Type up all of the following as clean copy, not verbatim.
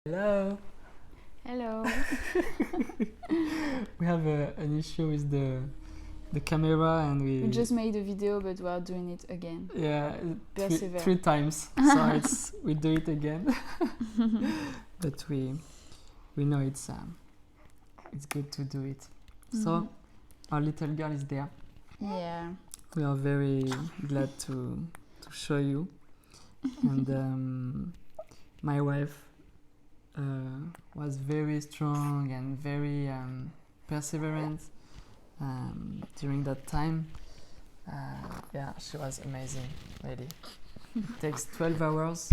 Hello. Hello. We have an issue with the camera, and We just made a video, but we are doing it again. yeah Persevere. three times. So we do it again. But we know it's good to do it. So our little girl is there. Yeah. We are very glad to show you. And my wife was very strong and very perseverant during that time. Yeah, she was amazing, really. It takes 12 hours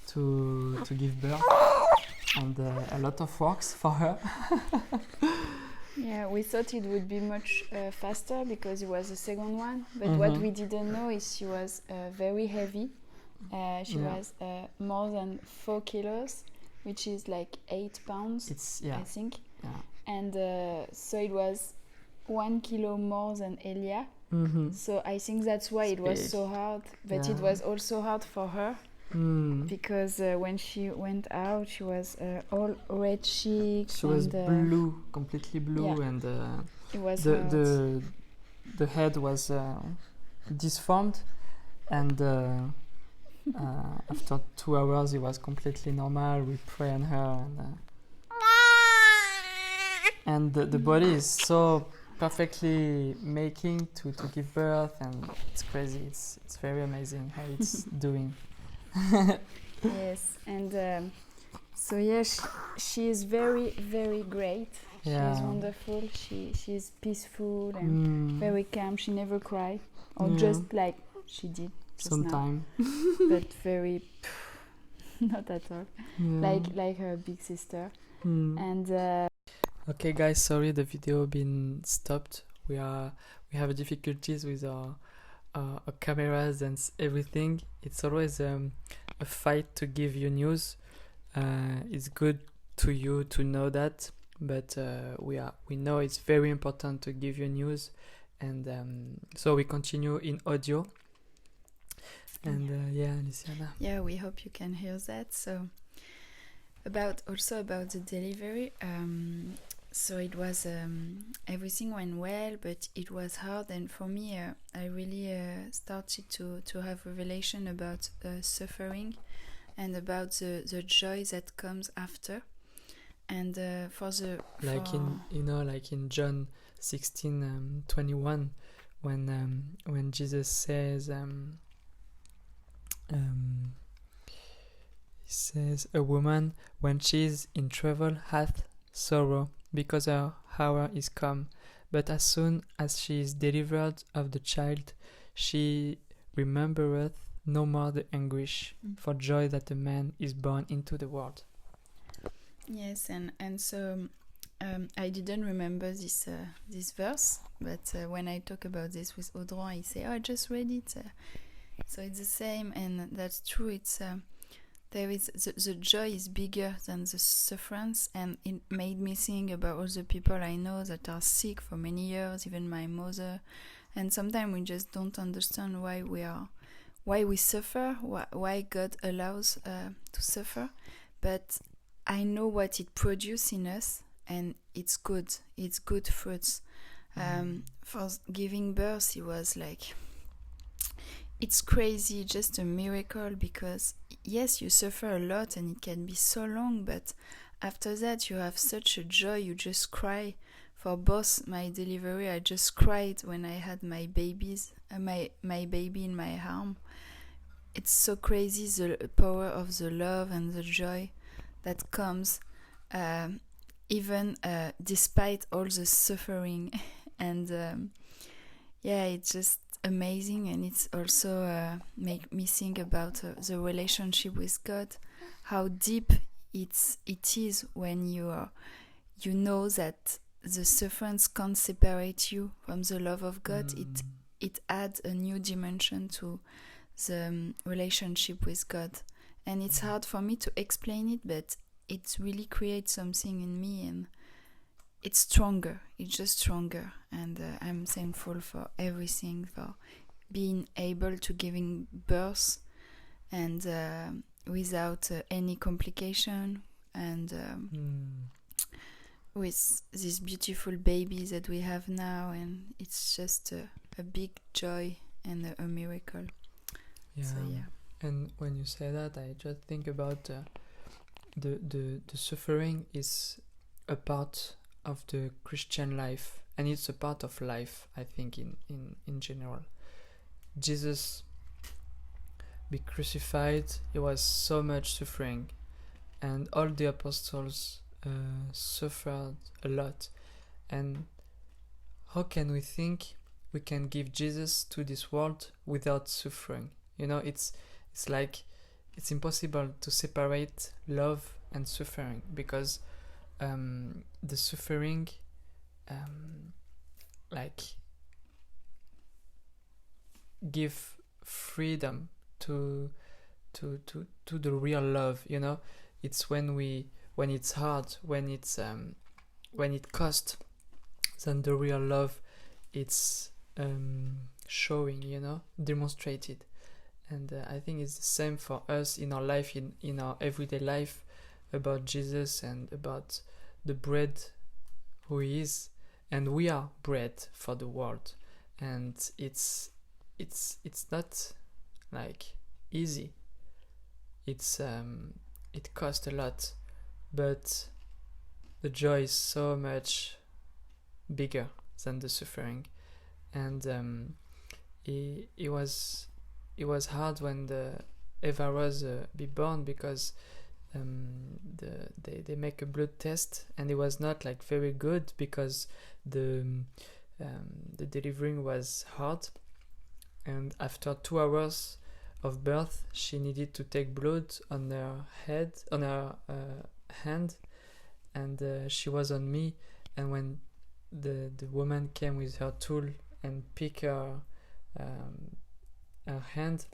to give birth, and a lot of works for her. Yeah, we thought it would be much faster because it was the second one. But what we didn't know is she was very heavy. She was more than 4 kilos, which is like 8 pounds, I think. Yeah. And so it was 1 kilo more than Elia. So I think that's why it was so hard. But it was also hard for her. Because when she went out, she was all red cheeks. She was blue, completely blue, and it was the head was disformed, and after 2 hours it was completely normal. We pray on her, and the body is so perfectly making to give birth, and it's crazy. It's very amazing how it's doing. Yes, and so yeah, she is very, very great. She is wonderful. She's peaceful and very calm. She never cry, or just like she did just sometime, but very not at all. Like her big sister. And okay, guys, sorry the video been stopped. We have difficulties with our cameras and everything. It's always a fight to give you news. It's good to you to know that, but we know it's very important to give you news, and so we continue in audio. And Luciana. Yeah, we hope you can hear that. So about the delivery. So it was everything went well, but it was hard, and for me I really started to have revelation about suffering and about the joy that comes after. And like in John 16:21, when Jesus says he says, a woman when she is in trouble hath sorrow, because her hour is come. But as soon as she is delivered of the child, she remembereth no more the anguish for joy that a man is born into the world. Yes, and so I didn't remember this verse, but when I talk about this with Audran, he say, "Oh, I just read it." So it's the same, and that's true. It's there is the joy is bigger than the sufferance, and it made me think about all the people I know that are sick for many years, even my mother. And sometimes we just don't understand why we suffer, why God allows to suffer. But I know what it produces in us, and it's good. It's good fruits. For giving birth, it was like, it's crazy, just a miracle, because yes, you suffer a lot and it can be so long, but after that you have such a joy. You just cry. For both my delivery, I just cried when I had my babies, my baby in my arm. It's so crazy, the power of the love and the joy that comes even despite all the suffering. And it's just amazing, and it's also make me think about the relationship with God, how deep it is when you know that the sufferance can't separate you from the love of God. It adds a new dimension to the relationship with God, and it's hard for me to explain it, but it really creates something in me, and it's stronger. It's just stronger, and I'm thankful for everything, for being able to giving birth, and without any complication, and with this beautiful baby that we have now, and it's just a big joy and a miracle. Yeah. So yeah. And when you say that, I just think about the suffering is a part of the Christian life, and it's a part of life, I think, in general. Jesus be crucified, it was so much suffering, and all the apostles suffered a lot. And how can we think we can give Jesus to this world without suffering? You know, it's like it's impossible to separate love and suffering, because the suffering like give freedom to the real love, you know. It's when it's hard, when it costs, then the real love it's showing, you know, demonstrated. And I think it's the same for us in our life, in our everyday life, about Jesus and about the bread who he is. And we are bread for the world, and it's not like easy. It costs a lot, but the joy is so much bigger than the suffering. And it was hard when the Eva Rose be born, because they make a blood test, and it was not like very good, because the delivering was hard, and after 2 hours of birth she needed to take blood on her hand, and she was on me, and when the woman came with her tool and picked her hand,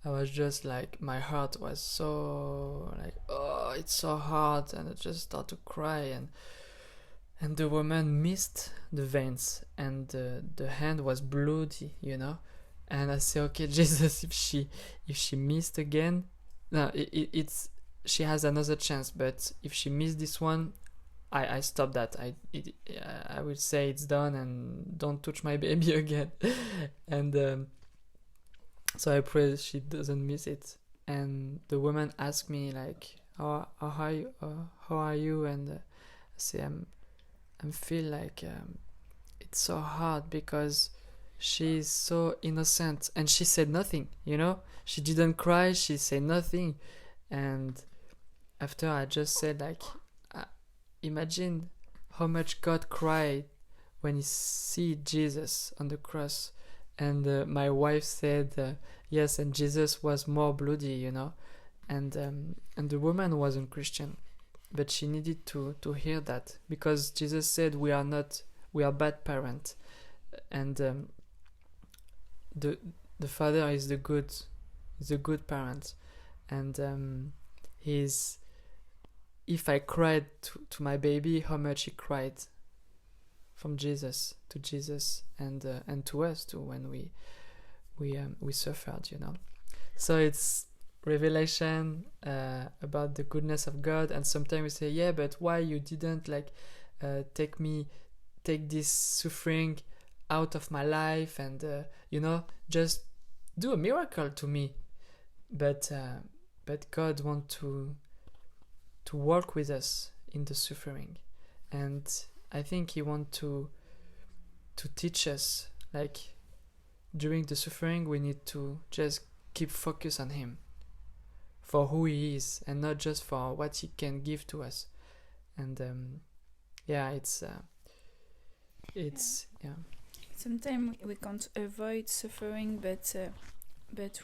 I was just like, my heart was so like, oh, it's so hard, and I just started to cry, and the woman missed the veins, and the hand was bloody, you know. And I say, okay, Jesus, if she missed again, no, it's she has another chance, but if she missed this one, I stop that. I will say it's done, and don't touch my baby again. And so I pray she doesn't miss it. And the woman asked me like, how are you? And I say, I feel like it's so hard, because she's so innocent, and she said nothing, you know. She didn't cry, she said nothing. And after I just said like, imagine how much God cried when he see Jesus on the cross. And my wife said, yes, and Jesus was more bloody, you know. And the woman wasn't Christian, but she needed to hear that, because Jesus said we are bad parents, and the father is the good parent, and if I cried to my baby, how much he cried from Jesus to Jesus, and to us too, when we suffered, you know. So it's revelation about the goodness of God. And sometimes we say, yeah, but why you didn't like take this suffering out of my life, and you know, just do a miracle to me. But God wants to work with us in the suffering, and I think he wants to teach us, like, during the suffering we need to just keep focus on him for who he is, and not just for what he can give to us. And yeah, it's yeah. Sometimes we can't avoid suffering, but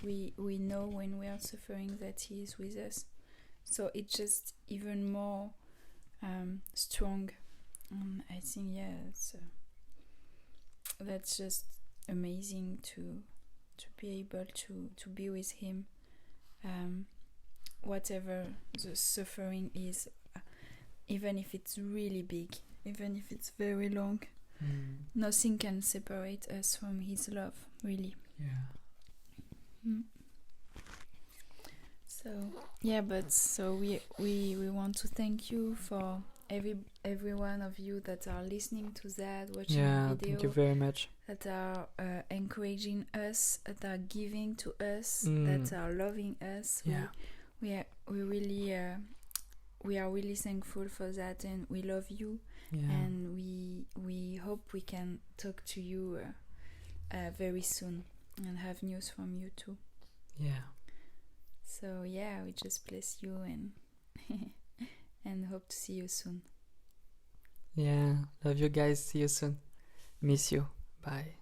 we know when we are suffering that he is with us. So it's just even more strong. I think, yeah, that's just amazing to be able to be with him, whatever the suffering is, even if it's really big, even if it's very long. Nothing can separate us from his love, really. Yeah. So So yeah, but so we want to thank you for every one of you that are listening to that, watching Yeah, the video, thank you very much. that are encouraging us, that are giving to us, Mm. that are loving us. Yeah. We are really thankful for that, and we love you. Yeah. And we hope we can talk to you very soon and have news from you too. Yeah. So yeah, we just bless you and and hope to see you soon. Yeah. Love you guys. See you soon. Miss you. Bye.